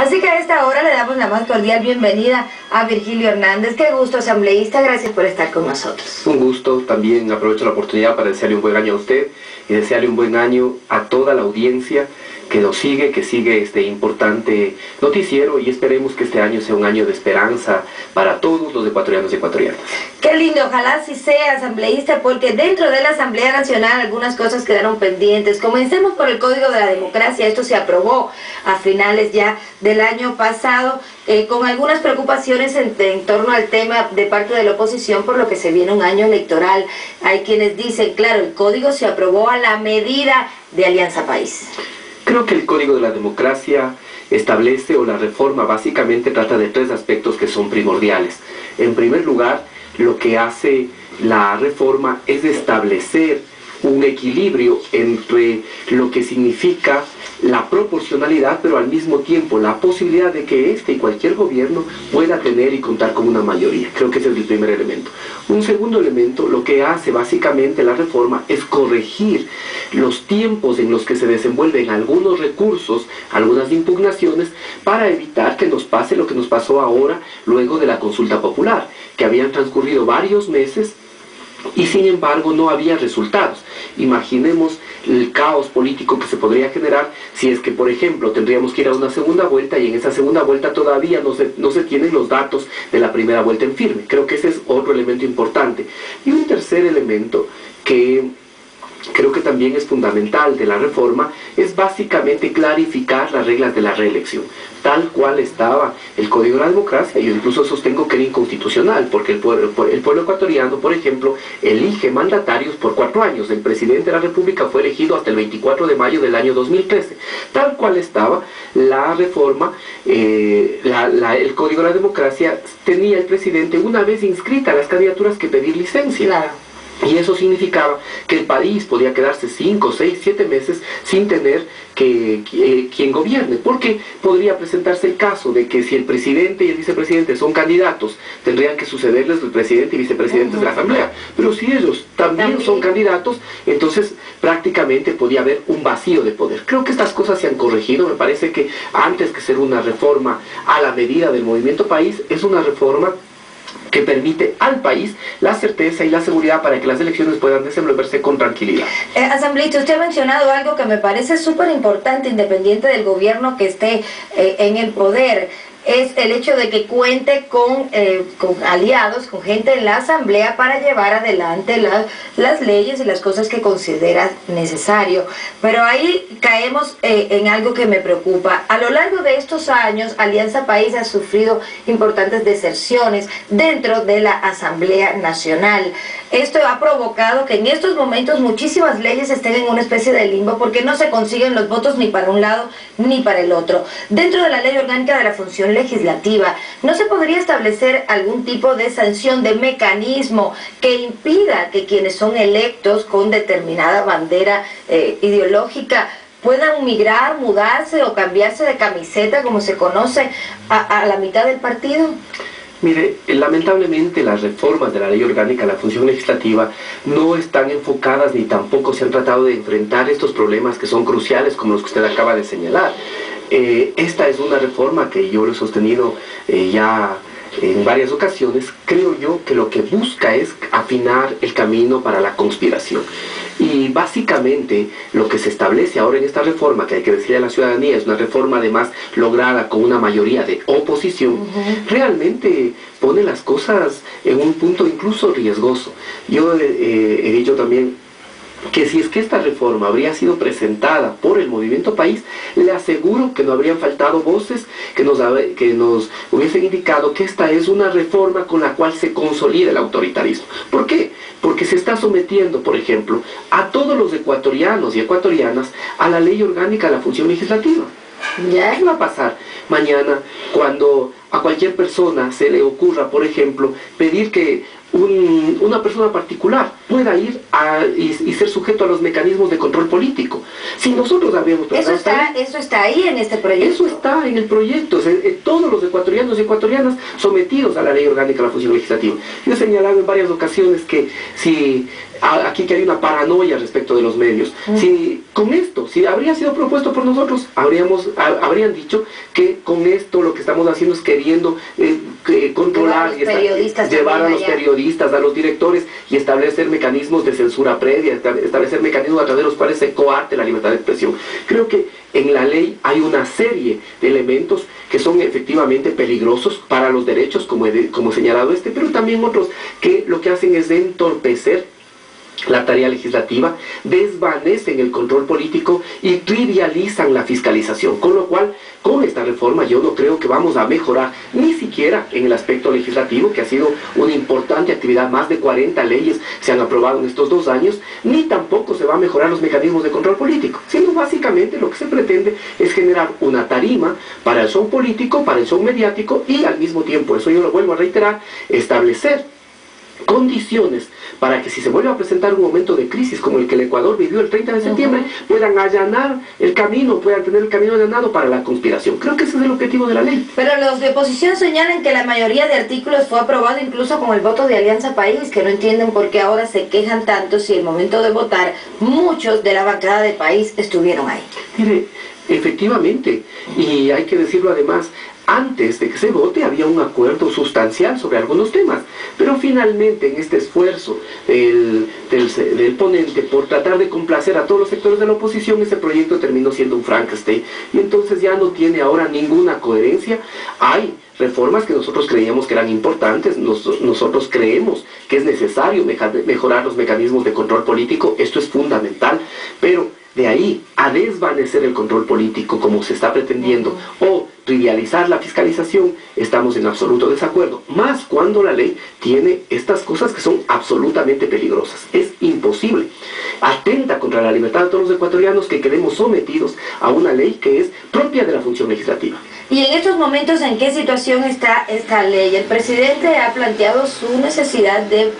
Así que a esta hora le damos la más cordial bienvenida a Virgilio Hernández. Qué gusto, asambleísta, gracias por estar con nosotros. Un gusto, también aprovecho la oportunidad para desearle un buen año a usted y desearle un buen año a toda la audiencia que nos sigue, que sigue este importante noticiero, y esperemos que este año sea un año de esperanza para todos los ecuatorianos y ecuatorianas. Qué lindo, ojalá así sea, asambleísta, porque dentro de la Asamblea Nacional algunas cosas quedaron pendientes. Comencemos por el Código de la Democracia. Esto se aprobó a finales ya del año pasado, con algunas preocupaciones en torno al tema de parte de la oposición, por lo que se viene un año electoral. Hay quienes dicen, claro, el Código se aprobó a la medida de Alianza País. Creo que el Código de la Democracia establece, o la reforma básicamente trata de tres aspectos que son primordiales. En primer lugar, lo que hace la reforma es establecer un equilibrio entre lo que significa la proporcionalidad, pero al mismo tiempo la posibilidad de que este y cualquier gobierno pueda tener y contar con una mayoría. Creo que ese es el primer elemento. Un segundo elemento, lo que hace básicamente la reforma es corregir los tiempos en los que se desenvuelven algunos recursos, algunas impugnaciones, para evitar que nos pase lo que nos pasó ahora luego de la consulta popular, que habían transcurrido varios meses y sin embargo no había resultados. Imaginemos el caos político que se podría generar si es que, por ejemplo, tendríamos que ir a una segunda vuelta y en esa segunda vuelta todavía no se tienen los datos de la primera vuelta en firme. Creo que ese es otro elemento importante. Y un tercer elemento que creo que también es fundamental de la reforma es básicamente clarificar las reglas de la reelección. Tal cual estaba el Código de la Democracia, yo incluso sostengo que era inconstitucional, porque el pueblo ecuatoriano, por ejemplo, elige mandatarios por 4 años. El presidente de la República fue elegido hasta el 24 de mayo del año 2013. Tal cual estaba la reforma, el Código de la Democracia, tenía el presidente, una vez inscritas las candidaturas, que pedir licencia. Claro. Y eso significaba que el país podía quedarse 5, 6, 7 meses sin tener quien gobierne, porque podría presentarse el caso de que si el presidente y el vicepresidente son candidatos, tendrían que sucederles el presidente y vicepresidentes de la Asamblea. Pero si ellos también son candidatos, entonces prácticamente podía haber un vacío de poder. Creo que estas cosas se han corregido. Me parece que antes que ser una reforma a la medida del movimiento país, es una reforma que permite al país la certeza y la seguridad para que las elecciones puedan desenvolverse con tranquilidad. Asambleísta, usted ha mencionado algo que me parece súper importante, independiente del gobierno que esté en el poder. Es el hecho de que cuente con aliados, con gente en la Asamblea para llevar adelante las leyes y las cosas que considera necesario. Pero ahí caemos en algo que me preocupa. A lo largo de estos años, Alianza País ha sufrido importantes deserciones dentro de la Asamblea Nacional. Esto ha provocado que en estos momentos muchísimas leyes estén en una especie de limbo, porque no se consiguen los votos ni para un lado ni para el otro. Dentro de la Ley Orgánica de la Función Legislativa, ¿no se podría establecer algún tipo de sanción, de mecanismo que impida que quienes son electos con determinada bandera ideológica puedan migrar, mudarse o cambiarse de camiseta, como se conoce, a la mitad del partido? Mire, lamentablemente las reformas de la Ley Orgánica de la Función Legislativa no están enfocadas ni tampoco se han tratado de enfrentar estos problemas que son cruciales, como los que usted acaba de señalar. Esta es una reforma que yo lo he sostenido ya en varias ocasiones. Creo yo que lo que busca es afinar el camino para la conspiración. Y básicamente lo que se establece ahora en esta reforma, que hay que decirle a la ciudadanía, es una reforma además lograda con una mayoría de oposición, realmente pone las cosas en un punto incluso riesgoso. Yo he dicho también que si es que esta reforma habría sido presentada por el Movimiento País, le aseguro que no habrían faltado voces que nos hubiesen indicado que esta es una reforma con la cual se consolida el autoritarismo. ¿Por qué? Porque se está sometiendo, por ejemplo, a todos los ecuatorianos y ecuatorianas a la Ley Orgánica de la Función Legislativa. ¿Qué va a pasar mañana cuando a cualquier persona se le ocurra, por ejemplo, pedir que una persona particular pueda ir y ser sujeto a los mecanismos de control político. Si nosotros habíamos eso está ahí en este proyecto. Eso está en el proyecto. Todos los ecuatorianos y ecuatorianas sometidos a la ley orgánica de la función legislativa. Yo he señalado en varias ocasiones que aquí que hay una paranoia respecto de los medios. Si con esto, si habría sido propuesto por nosotros, habrían dicho que con esto lo que estamos haciendo es queriendo controlar y llevar a los periodistas, a los directores y establecer mecanismos de censura previa, establecer mecanismos a través de los cuales se coarte la libertad de expresión. Creo que en la ley hay una serie de elementos que son efectivamente peligrosos para los derechos, como he señalado pero también otros que lo que hacen es entorpecer la tarea legislativa, desvanecen el control político y trivializan la fiscalización, con lo cual con esta reforma yo no creo que vamos a mejorar ni siquiera en el aspecto legislativo, que ha sido una importante actividad. Más de 40 leyes se han aprobado en estos 2 años, ni tampoco se va a mejorar los mecanismos de control político, sino básicamente lo que se pretende es generar una tarima para el show político, para el show mediático y al mismo tiempo, eso yo lo vuelvo a reiterar, establecer condiciones para que si se vuelve a presentar un momento de crisis como el que el Ecuador vivió el 30 de septiembre, puedan allanar el camino, puedan tener el camino allanado para la conspiración. Creo que ese es el objetivo de la ley. Pero los de oposición señalan que la mayoría de artículos fue aprobado incluso con el voto de Alianza País, que no entienden por qué ahora se quejan tanto si el momento de votar muchos de la bancada de País estuvieron ahí. Mire, efectivamente, y hay que decirlo además, antes de que se vote había un acuerdo sustancial sobre algunos temas, pero finalmente en este esfuerzo del ponente por tratar de complacer a todos los sectores de la oposición, ese proyecto terminó siendo un Frankenstein y entonces ya no tiene ahora ninguna coherencia. Hay reformas que nosotros creíamos que eran importantes, nosotros creemos que es necesario mejorar los mecanismos de control político, esto es fundamental, pero de ahí a desvanecer el control político como se está pretendiendo o trivializar la fiscalización, estamos en absoluto desacuerdo, más cuando la ley tiene estas cosas que son absolutamente peligrosas. Es imposible, atenta contra la libertad de todos los ecuatorianos que quedemos sometidos a una ley que es propia de la función legislativa. Y en estos momentos, ¿en qué situación está esta ley? El presidente ha planteado su necesidad de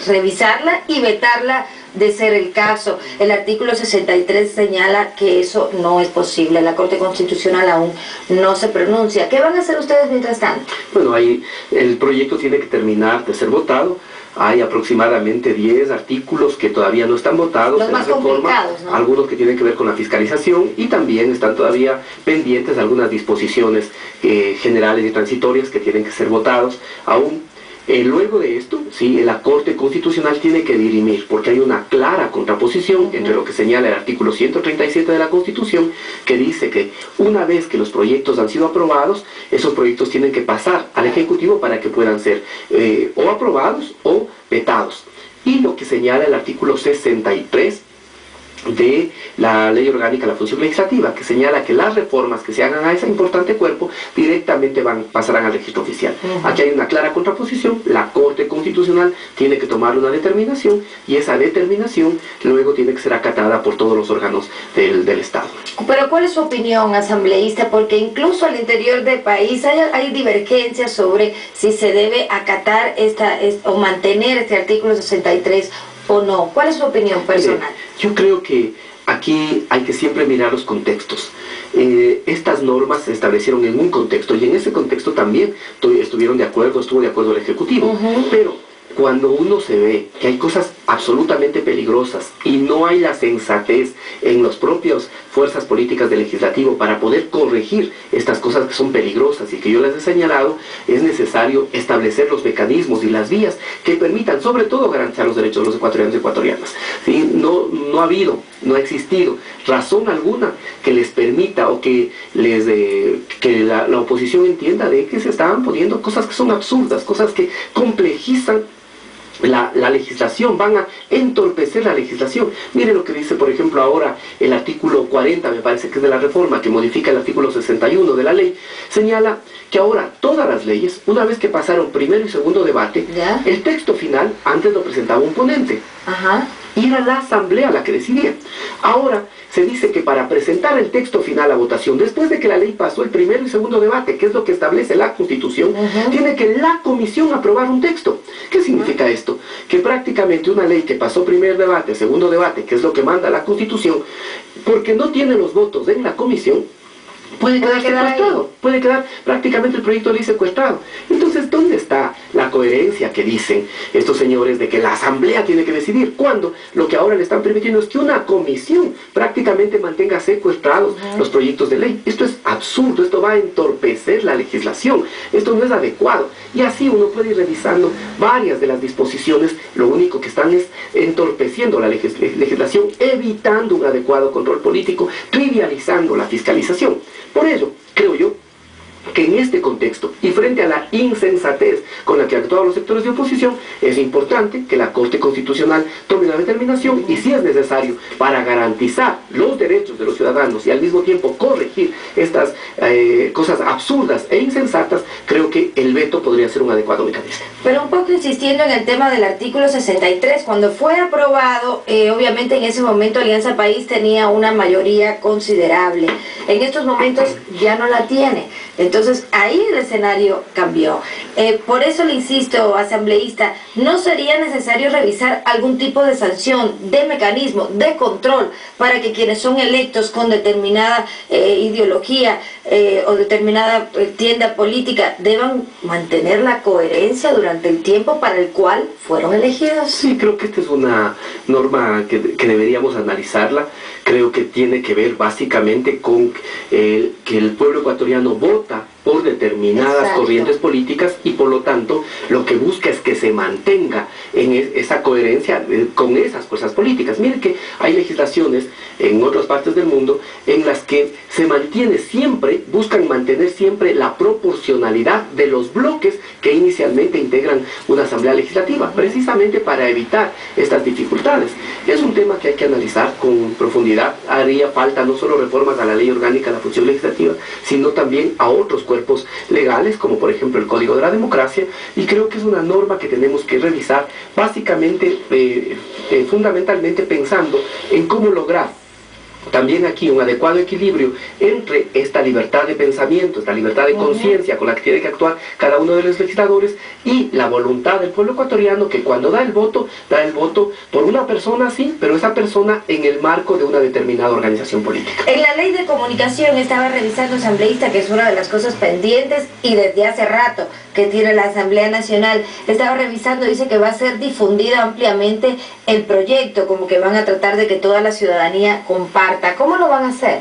revisarla y vetarla de ser el caso. El artículo 63 señala que eso no es posible. La Corte Constitucional aún no se pronuncia. ¿Qué van a hacer ustedes mientras tanto? Bueno, el proyecto tiene que terminar de ser votado. Hay aproximadamente 10 artículos que todavía no están votados. Los más complicados, ¿no? Algunos que tienen que ver con la fiscalización y también están todavía pendientes algunas disposiciones generales y transitorias que tienen que ser votados aún. Luego de esto, sí, la Corte Constitucional tiene que dirimir, porque hay una clara contraposición entre lo que señala el artículo 137 de la Constitución, que dice que una vez que los proyectos han sido aprobados, esos proyectos tienen que pasar al Ejecutivo para que puedan ser o aprobados o vetados. Y lo que señala el artículo 63 de la Ley Orgánica de la Función Legislativa, que señala que las reformas que se hagan a ese importante cuerpo directamente pasarán al registro oficial. Aquí hay una clara contraposición, la Corte Constitucional tiene que tomar una determinación y esa determinación luego tiene que ser acatada por todos los órganos del Estado. Pero ¿cuál es su opinión, asambleísta? Porque incluso al interior del país hay divergencias sobre si se debe acatar o mantener este artículo 63 o no. ¿Cuál es su opinión personal? Yo creo que aquí hay que siempre mirar los contextos. Estas normas se establecieron en un contexto y en ese contexto también estuvo de acuerdo el Ejecutivo. Pero cuando uno se ve que hay cosas absolutamente peligrosas y no hay la sensatez en las propias fuerzas políticas del legislativo para poder corregir estas cosas que son peligrosas y que yo les he señalado, es necesario establecer los mecanismos y las vías que permitan sobre todo garantizar los derechos de los ecuatorianos y ecuatorianas. ¿Sí? No ha existido razón alguna que les permita o que la oposición entienda de que se estaban poniendo cosas que son absurdas, cosas que complejizan la legislación, van a entorpecer la legislación. Miren lo que dice, por ejemplo, ahora el artículo 40, me parece que es de la reforma, que modifica el artículo 61 de la ley, señala que ahora todas las leyes, una vez que pasaron primero y segundo debate, el texto final antes lo presentaba un ponente. y era la Asamblea la que decidía. Ahora se dice que para presentar el texto final a votación, después de que la ley pasó el primero y segundo debate, que es lo que establece la Constitución, tiene que la Comisión aprobar un texto. ¿Qué significa esto? Que prácticamente una ley que pasó primer debate, segundo debate, que es lo que manda la Constitución, porque no tiene los votos en la Comisión, puede quedar secuestrado, puede quedar prácticamente el proyecto de ley secuestrado. Entonces, ¿dónde está la coherencia que dicen estos señores de que la Asamblea tiene que decidir? Cuando lo que ahora le están permitiendo es que una comisión prácticamente mantenga secuestrados los proyectos de ley. Esto es absurdo, esto va a entorpecer la legislación, esto no es adecuado. Y así uno puede ir revisando varias de las disposiciones, lo único que están es entorpeciendo la legislación, evitando un adecuado control político, trivializando la fiscalización. Por ello, creo yo, que en este contexto y frente a la insensatez con la que actuaban los sectores de oposición, es importante que la Corte Constitucional tome una determinación y, si es necesario, para garantizar los derechos de los ciudadanos y al mismo tiempo corregir estas cosas absurdas e insensatas, creo que el veto podría ser un adecuado mecanismo. Pero un poco insistiendo en el tema del artículo 63, cuando fue aprobado, obviamente en ese momento Alianza País tenía una mayoría considerable. En estos momentos ya no la tiene. Entonces ahí el escenario cambió. Por eso le insisto, asambleísta, ¿no sería necesario revisar algún tipo de sanción, de mecanismo, de control, para que quienes son electos con determinada ideología o determinada tienda política deban mantener la coherencia durante el tiempo para el cual fueron elegidos? Sí, creo que esta es una norma que deberíamos analizarla. Creo que tiene que ver básicamente con que el pueblo ecuatoriano vota por determinadas corrientes políticas y por lo tanto lo que busca es que se mantenga en esa coherencia con esas fuerzas políticas. Miren que hay legislaciones en otras partes del mundo en las que se mantiene siempre, buscan mantener siempre la proporcionalidad de los bloques que inicialmente integran una asamblea legislativa, precisamente para evitar estas dificultades. Es un tema que hay que analizar con profundidad. Haría falta no solo reformas a la ley orgánica de la función legislativa, sino también a otros cuerpos legales, como por ejemplo el Código de la Democracia, y creo que es una norma que tenemos que revisar básicamente, fundamentalmente pensando en cómo lograr también aquí un adecuado equilibrio entre esta libertad de pensamiento, esta libertad de conciencia con la que tiene que actuar cada uno de los legisladores y la voluntad del pueblo ecuatoriano, que cuando da el voto por una persona, sí, pero esa persona en el marco de una determinada organización política. En la ley de comunicación estaba revisando, asambleísta, que es una de las cosas pendientes y desde hace rato que tiene la Asamblea Nacional, estaba revisando, dice que va a ser difundido ampliamente el proyecto, como que van a tratar de que toda la ciudadanía comparta. ¿Cómo lo van a hacer?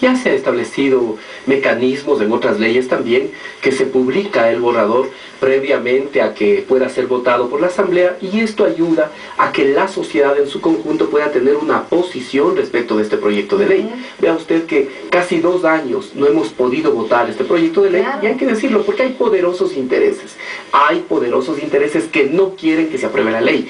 Ya se han establecido mecanismos en otras leyes también, que se publica el borrador previamente a que pueda ser votado por la Asamblea, y esto ayuda a que la sociedad en su conjunto pueda tener una posición respecto de este proyecto de ley. Vea usted que casi 2 años no hemos podido votar este proyecto de ley, y hay que decirlo porque hay poderosos intereses. Hay poderosos intereses que no quieren que se apruebe la ley.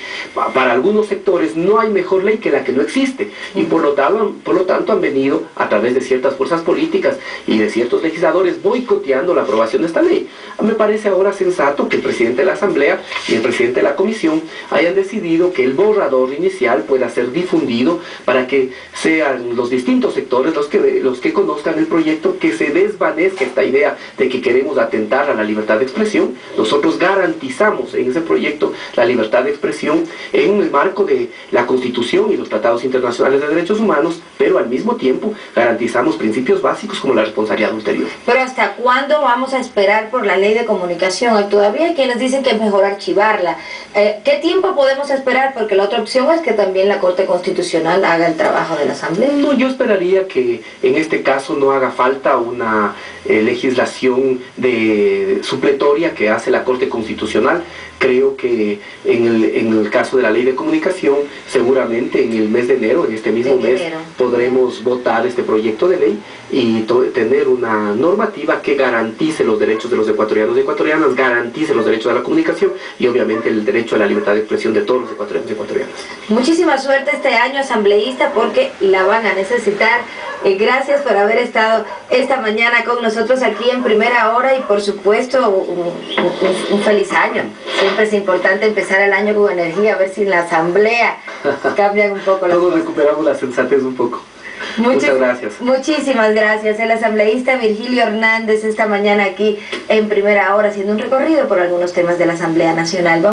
Para algunos sectores no hay mejor ley que la que no existe, y por lo tanto han venido a través de ciertas fuerzas políticas y de ciertos legisladores boicoteando la aprobación de esta ley. Me parece ahora sensato que el presidente de la Asamblea y el presidente de la Comisión hayan decidido que el borrador inicial pueda ser difundido para que sean los distintos sectores los que conozcan el proyecto, que se desvanezca esta idea de que queremos atentar a la libertad de expresión. Nosotros garantizamos en ese proyecto la libertad de expresión en el marco de la Constitución y los tratados internacionales de derechos humanos, pero al mismo tiempo garantizamos principios básicos como la responsabilidad ulterior. Pero ¿hasta cuándo vamos a esperar por la ley de comunicación? Todavía hay quienes dicen que es mejor archivarla. ¿Qué tiempo podemos esperar? Porque la otra opción es que también la Corte Constitucional haga el trabajo de la Asamblea. No, yo esperaría que en este caso no haga falta una legislación supletoria que hace la Corte Constitucional. Creo que en el caso de la ley de comunicación, seguramente en el mes de enero, en este mismo mes, podremos votar este proyecto de ley y tener tener una normativa que garantice los derechos de los ecuatorianos y ecuatorianas, garantice los derechos a la comunicación y obviamente el derecho a la libertad de expresión de todos los ecuatorianos y ecuatorianas. Muchísima suerte este año, asambleísta, porque la van a necesitar. Gracias por haber estado esta mañana con nosotros aquí en Primera Hora y por supuesto un feliz año. Siempre es importante empezar el año con energía, a ver si en la asamblea cambian un poco las Todos cosas. recuperamos la sensatez un poco. Muchas gracias. Muchísimas gracias. El asambleísta Virgilio Hernández esta mañana aquí en Primera Hora haciendo un recorrido por algunos temas de la Asamblea Nacional.